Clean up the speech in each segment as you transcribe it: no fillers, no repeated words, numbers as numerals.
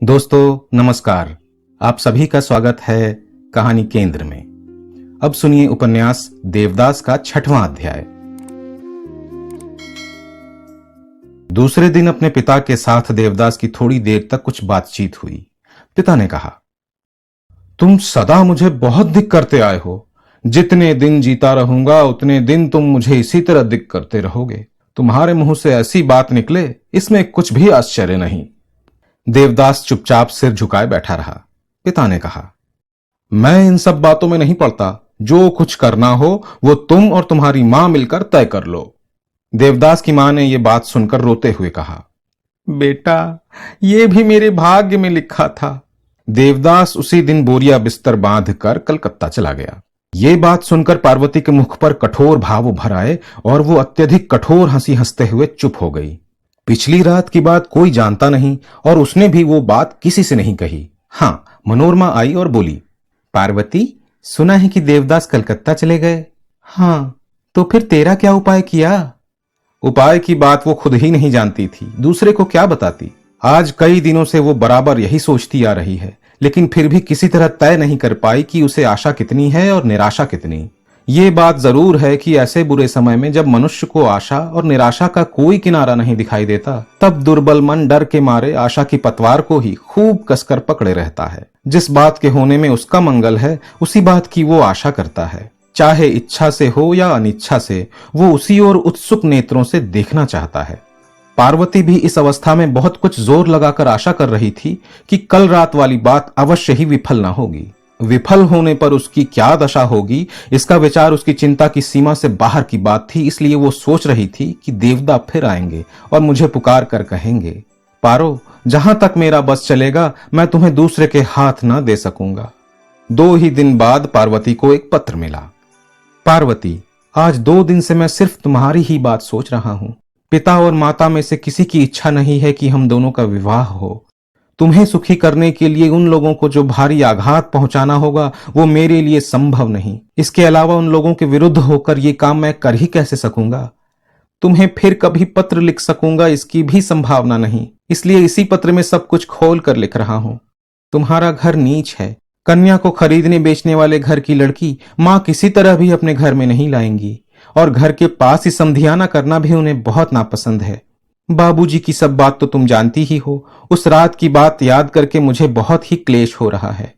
दोस्तों नमस्कार। आप सभी का स्वागत है कहानी केंद्र में। अब सुनिए उपन्यास देवदास का 6वां अध्याय। दूसरे दिन अपने पिता के साथ देवदास की थोड़ी देर तक कुछ बातचीत हुई। पिता ने कहा, तुम सदा मुझे बहुत दिक करते आए हो। जितने दिन जीता रहूंगा उतने दिन तुम मुझे इसी तरह दिक करते रहोगे। तुम्हारे मुंह से ऐसी बात निकले, इसमें कुछ भी आश्चर्य नहीं। देवदास चुपचाप सिर झुकाए बैठा रहा। पिता ने कहा, मैं इन सब बातों में नहीं पड़ता। जो कुछ करना हो वो तुम और तुम्हारी मां मिलकर तय कर लो। देवदास की मां ने यह बात सुनकर रोते हुए कहा, बेटा, ये भी मेरे भाग्य में लिखा था। देवदास उसी दिन बोरिया बिस्तर बांधकर कलकत्ता चला गया। ये बात सुनकर पार्वती के मुख पर कठोर भाव भर आए और वो अत्यधिक कठोर हंसी हंसते हुए चुप हो गई। पिछली रात की बात कोई जानता नहीं और उसने भी वो बात किसी से नहीं कही। हां, मनोरमा आई और बोली, पार्वती, सुना है कि देवदास कलकत्ता चले गए। हां, तो फिर तेरा क्या उपाय किया? उपाय की बात वो खुद ही नहीं जानती थी, दूसरे को क्या बताती। आज कई दिनों से वो बराबर यही सोचती आ रही है, लेकिन फिर भी किसी तरह तय नहीं कर पाई कि उसे आशा कितनी है और निराशा कितनी। ये बात जरूर है कि ऐसे बुरे समय में जब मनुष्य को आशा और निराशा का कोई किनारा नहीं दिखाई देता, तब दुर्बल मन डर के मारे आशा की पतवार को ही खूब कसकर पकड़े रहता है। जिस बात के होने में उसका मंगल है, उसी बात की वो आशा करता है। चाहे इच्छा से हो या अनिच्छा से, वो उसी ओर उत्सुक नेत्रों से देखना चाहता है। पार्वती भी इस अवस्था में बहुत कुछ जोर लगाकर आशा कर रही थी कि कल रात वाली बात अवश्य ही विफल न होगी। विफल होने पर उसकी क्या दशा होगी, इसका विचार उसकी चिंता की सीमा से बाहर की बात थी। इसलिए वो सोच रही थी कि देवदा फिर आएंगे और मुझे पुकार कर कहेंगे, पारो, जहां तक मेरा बस चलेगा मैं तुम्हें दूसरे के हाथ न दे सकूंगा। 2 ही दिन बाद पार्वती को एक पत्र मिला। पार्वती, आज 2 दिन से मैं सिर्फ तुम्हारी ही बात सोच रहा हूं। पिता और माता में से किसी की इच्छा नहीं है कि हम दोनों का विवाह हो। तुम्हें सुखी करने के लिए उन लोगों को जो भारी आघात पहुंचाना होगा वो मेरे लिए संभव नहीं। इसके अलावा उन लोगों के विरुद्ध होकर ये काम मैं कर ही कैसे सकूंगा। तुम्हें फिर कभी पत्र लिख सकूंगा इसकी भी संभावना नहीं। इसलिए इसी पत्र में सब कुछ खोल कर लिख रहा हूं। तुम्हारा घर नीच है। कन्या को खरीदने बेचने वाले घर की लड़की मां किसी तरह भी अपने घर में नहीं लाएंगी और घर के पास ही समधियाना करना भी उन्हें बहुत नापसंद है। बाबूजी की सब बात तो तुम जानती ही हो। उस रात की बात याद करके मुझे बहुत ही क्लेश हो रहा है।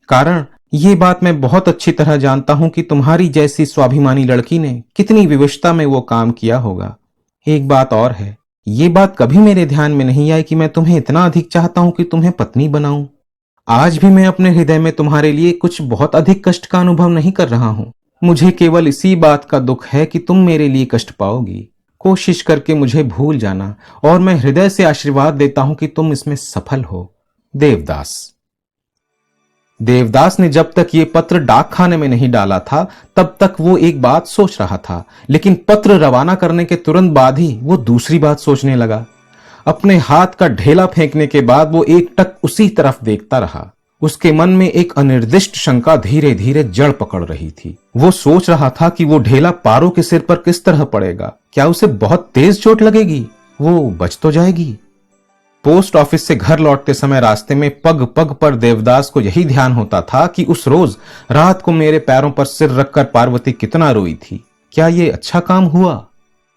कारण ये बात मैं बहुत अच्छी तरह जानता हूं कि तुम्हारी जैसी स्वाभिमानी लड़की ने कितनी विवशता में वो काम किया होगा। एक बात और है, ये बात कभी मेरे ध्यान में नहीं आई कि मैं तुम्हें इतना अधिक चाहता हूं कि तुम्हें पत्नी बनाऊं। आज भी मैं अपने हृदय में तुम्हारे लिए कुछ बहुत अधिक कष्ट का अनुभव नहीं कर रहा हूं। मुझे केवल इसी बात का दुख है कि तुम मेरे लिए कष्ट पाओगी। कोशिश करके मुझे भूल जाना और मैं हृदय से आशीर्वाद देता हूं कि तुम इसमें सफल हो। देवदास। देवदास ने जब तक ये पत्र डाक खाने में नहीं डाला था तब तक वो एक बात सोच रहा था, लेकिन पत्र रवाना करने के तुरंत बाद ही वो दूसरी बात सोचने लगा। अपने हाथ का ढेला फेंकने के बाद वो एकटक उसी तरफ देखता रहा। उसके मन में एक अनिर्दिष्ट शंका धीरे धीरे जड़ पकड़ रही थी। वो सोच रहा था कि वो ढेला पारो के सिर पर किस तरह पड़ेगा। क्या उसे बहुत तेज चोट लगेगी? वो बच तो जाएगी? पोस्ट ऑफिस से घर लौटते समय रास्ते में पग पग पर देवदास को यही ध्यान होता था कि उस रोज रात को मेरे पैरों पर सिर रखकर पार्वती कितना रोई थी। क्या ये अच्छा काम हुआ?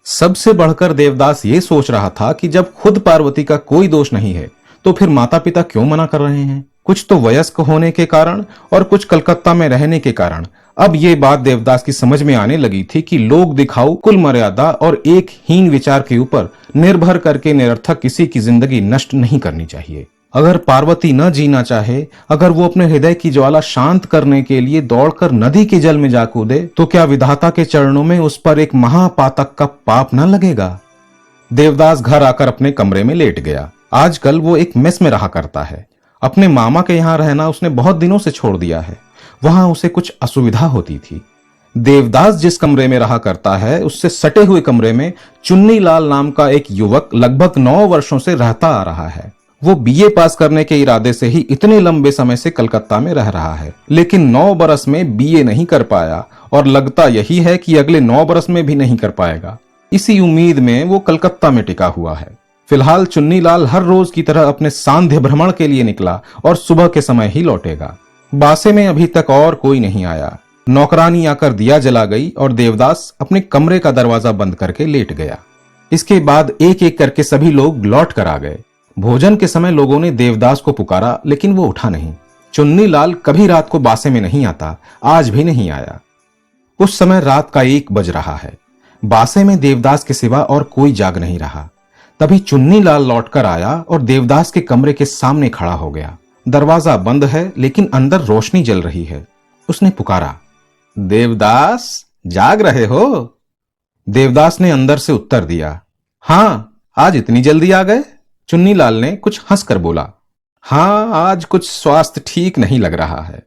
सबसे बढ़कर देवदास ये सोच रहा था कि जब खुद पार्वती का कोई दोष नहीं है तो फिर माता पिता क्यों मना कर रहे हैं। कुछ तो वयस्क होने के कारण और कुछ कलकत्ता में रहने के कारण। अब ये बात देवदास की समझ में आने लगी थी कि लोग दिखाऊ, कुल मर्यादा और एक हीन विचार के ऊपर निर्भर करके निरर्थक किसी की जिंदगी नष्ट नहीं करनी चाहिए। अगर पार्वती न जीना चाहे, अगर वो अपने हृदय की ज्वाला शांत करने के लिए दौड़कर नदी के जल में जा कूदे, तो क्या विधाता के चरणों में उस पर एक महापातक का पाप न लगेगा? देवदास घर आकर अपने कमरे में लेट गया। आजकल वो एक मेस में रहा करता है। अपने मामा के यहां रहना उसने बहुत दिनों से छोड़ दिया है। वहां उसे कुछ असुविधा होती थी। देवदास जिस कमरे में रहा करता है उससे सटे हुए कमरे में चुन्नी लाल नाम का एक युवक लगभग 9 वर्षों से रहता आ रहा है। वो बीए पास करने के इरादे से ही इतने लंबे समय से कलकत्ता में रह रहा है, लेकिन 9 बरस में बीए नहीं कर पाया और लगता यही है कि अगले 9 बरस में भी नहीं कर पाएगा। इसी उम्मीद में वो कलकत्ता में टिका हुआ है। फिलहाल चुन्नीलाल हर रोज की तरह अपने सांध्य भ्रमण के लिए निकला और सुबह के समय ही लौटेगा। बासे में अभी तक और कोई नहीं आया। नौकरानी आकर दिया जला गई और देवदास अपने कमरे का दरवाजा बंद करके लेट गया। इसके बाद एक एक करके सभी लोग लौट कर आ गए। भोजन के समय लोगों ने देवदास को पुकारा, लेकिन वो उठा नहीं। चुन्नीलाल कभी रात को बासे में नहीं आता, आज भी नहीं आया। उस समय रात का 1 बज रहा है। बासे में देवदास के सिवा और कोई जाग नहीं रहा। तभी चुन्नीलाल लौटकर आया और देवदास के कमरे के सामने खड़ा हो गया। दरवाजा बंद है, लेकिन अंदर रोशनी जल रही है। उसने पुकारा, देवदास, जाग रहे हो? देवदास ने अंदर से उत्तर दिया, हां, आज इतनी जल्दी आ गए? चुन्नीलाल ने कुछ हंसकर बोला, हां, आज कुछ स्वास्थ्य ठीक नहीं लग रहा है।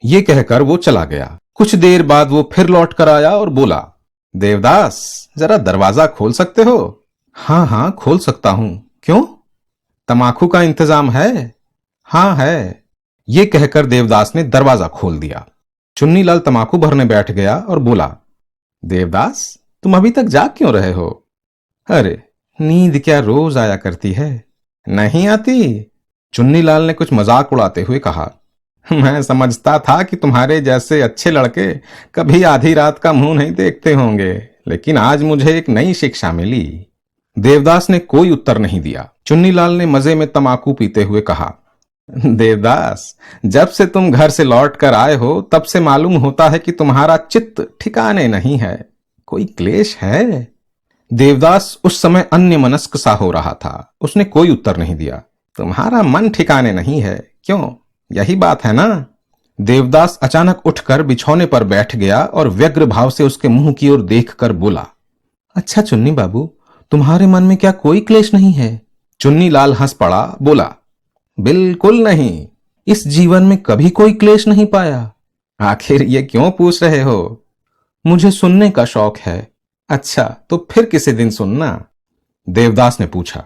ये कहकर वो चला गया। कुछ देर बाद वो फिर लौट कर आया और बोला, देवदास, जरा दरवाजा खोल सकते हो? हां हां, खोल सकता हूं, क्यों? तमाकू का इंतजाम है? हां है। ये कहकर देवदास ने दरवाजा खोल दिया। चुन्नीलाल तमाकू भरने बैठ गया और बोला, देवदास, तुम अभी तक जाग क्यों रहे हो? अरे, नींद क्या रोज आया करती है? नहीं आती? चुन्नीलाल ने कुछ मजाक उड़ाते हुए कहा, मैं समझता था कि तुम्हारे जैसे अच्छे लड़के कभी आधी रात का मुंह नहीं देखते होंगे, लेकिन आज मुझे एक नई शिक्षा मिली। देवदास ने कोई उत्तर नहीं दिया। चुन्नीलाल ने मजे में तमाकू पीते हुए कहा, देवदास, जब से तुम घर से लौट कर आए हो तब से मालूम होता है कि तुम्हारा चित्त ठिकाने नहीं है। कोई क्लेश है? देवदास उस समय अन्यमनस्क सा हो रहा था। उसने कोई उत्तर नहीं दिया। तुम्हारा मन ठिकाने नहीं है, क्यों? यही बात है ना? देवदास अचानक उठकर बिछौने पर बैठ गया और व्यग्र भाव से उसके मुंह की ओर देखकर बोला, अच्छा चुन्नी बाबू, तुम्हारे मन में क्या कोई क्लेश नहीं है? चुन्नीलाल हंस पड़ा, बोला, बिल्कुल नहीं। इस जीवन में कभी कोई क्लेश नहीं पाया। आखिर ये क्यों पूछ रहे हो? मुझे सुनने का शौक है। अच्छा, तो फिर किसी दिन सुनना। देवदास ने पूछा,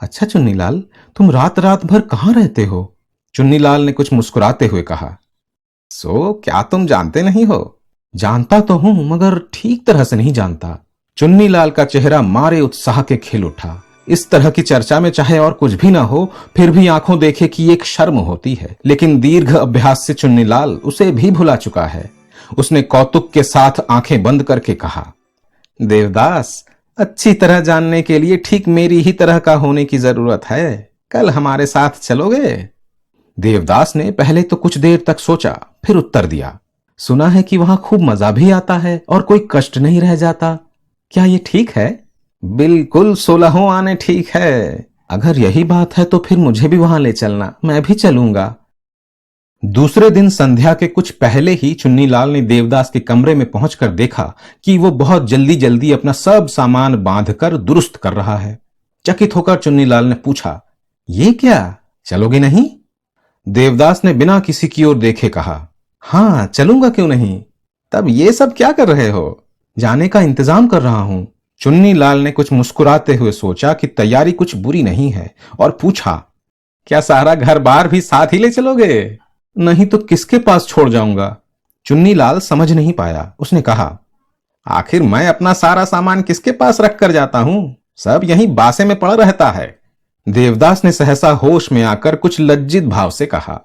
अच्छा चुन्नीलाल, तुम रात रात भर कहां रहते हो? चुन्नीलाल ने कुछ मुस्कुराते हुए कहा, सो क्या तुम जानते नहीं हो? जानता तो हूं, मगर ठीक तरह से नहीं जानता। चुन्नीलाल का चेहरा मारे उत्साह के खिल उठा। इस तरह की चर्चा में चाहे और कुछ भी ना हो, फिर भी आंखों देखे की एक शर्म होती है। लेकिन दीर्घ अभ्यास से चुन्नीलाल उसे भी भुला चुका है। उसने कौतुक के साथ आंखें बंद करके कहा, देवदास, अच्छी तरह जानने के लिए ठीक मेरी ही तरह का होने की जरूरत है। कल हमारे साथ चलोगे? देवदास ने पहले तो कुछ देर तक सोचा, फिर उत्तर दिया, सुना है कि वहां खूब मजा भी आता है और कोई कष्ट नहीं रह जाता। क्या ये ठीक है? बिल्कुल 16 आने ठीक है। अगर यही बात है तो फिर मुझे भी वहां ले चलना, मैं भी चलूंगा। दूसरे दिन संध्या के कुछ पहले ही चुन्नीलाल ने देवदास के कमरे में पहुंचकर देखा कि वो बहुत जल्दी जल्दी अपना सब सामान बांधकर दुरुस्त कर रहा है। चकित होकर चुन्नीलाल ने पूछा, ये क्या, चलोगे नहीं? देवदास ने बिना किसी की ओर देखे कहा, हां, चलूंगा, क्यों नहीं। तब ये सब क्या कर रहे हो? जाने का इंतजाम कर रहा हूं। चुन्नीलाल ने कुछ मुस्कुराते हुए सोचा कि तैयारी कुछ बुरी नहीं है और पूछा, क्या सारा घर बार भी साथ ही ले चलोगे? नहीं तो किसके पास छोड़ जाऊंगा? चुन्नीलाल समझ नहीं पाया। उसने कहा, आखिर मैं अपना सारा सामान किसके पास रख कर जाता हूं? सब यहीं बासे में पड़ा रहता है। देवदास ने सहसा होश में आकर कुछ लज्जित भाव से कहा,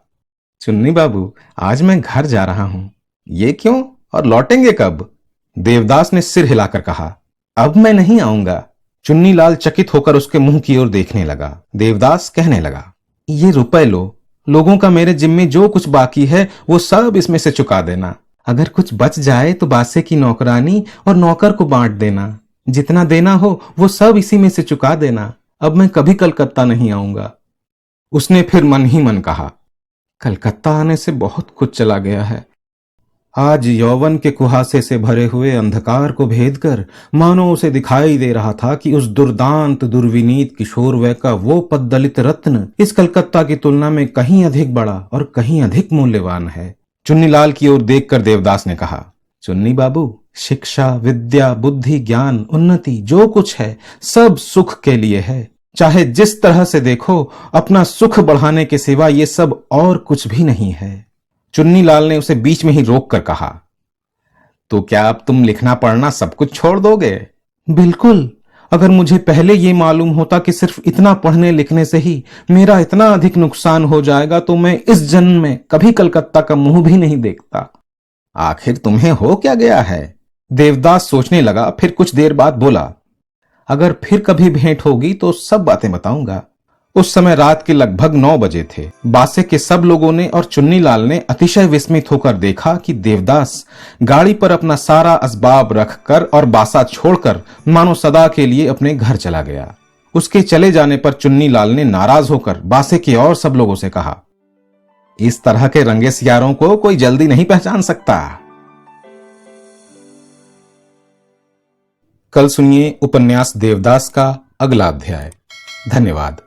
चुन्नी बाबू, आज मैं घर जा रहा हूं। ये क्यों, और लौटेंगे कब? देवदास ने सिर हिलाकर कहा, अब मैं नहीं आऊंगा। चुन्नीलाल चकित होकर उसके मुंह की ओर देखने लगा। देवदास कहने लगा, ये रुपए लो, लोगों का मेरे जिम्मे जो कुछ बाकी है वो सब इसमें से चुका देना। अगर कुछ बच जाए तो बासे की नौकरानी और नौकर को बांट देना। जितना देना हो वो सब इसी में से चुका देना। अब मैं कभी कलकत्ता नहीं आऊंगा। उसने फिर मन ही मन कहा, कलकत्ता आने से बहुत कुछ चला गया है। आज यौवन के कुहासे से भरे हुए अंधकार को भेद कर मानो उसे दिखाई दे रहा था कि उस दुर्दांत दुर्विनीत किशोरवय का वो पद्दलित रत्न इस कलकत्ता की तुलना में कहीं अधिक बड़ा और कहीं अधिक मूल्यवान है। चुन्नीलाल की ओर देखकर देवदास ने कहा, चुन्नी बाबू, शिक्षा, विद्या, बुद्धि, ज्ञान, उन्नति जो कुछ है सब सुख के लिए है। चाहे जिस तरह से देखो, अपना सुख बढ़ाने के सिवा ये सब और कुछ भी नहीं है। चुन्नीलाल ने उसे बीच में ही रोक कर कहा, तो क्या अब तुम लिखना पढ़ना सब कुछ छोड़ दोगे? बिल्कुल, अगर मुझे पहले ये मालूम होता कि सिर्फ इतना पढ़ने लिखने से ही मेरा इतना अधिक नुकसान हो जाएगा तो मैं इस जन्म में कभी कलकत्ता का मुंह भी नहीं देखता। आखिर तुम्हें हो क्या गया है? देवदास सोचने लगा, फिर कुछ देर बाद बोला, अगर फिर कभी भेंट होगी तो सब बातें बताऊंगा। उस समय रात के लगभग 9 बजे थे। बासे के सब लोगों ने और चुन्नीलाल ने अतिशय विस्मित होकर देखा कि देवदास गाड़ी पर अपना सारा असबाब रखकर और बासा छोड़कर मानो सदा के लिए अपने घर चला गया। उसके चले जाने पर चुन्नीलाल ने नाराज होकर बासे के और सब लोगों से कहा, इस तरह के रंगे सियारों को कोई जल्दी नहीं पहचान सकता। कल सुनिए उपन्यास देवदास का अगला अध्याय। धन्यवाद।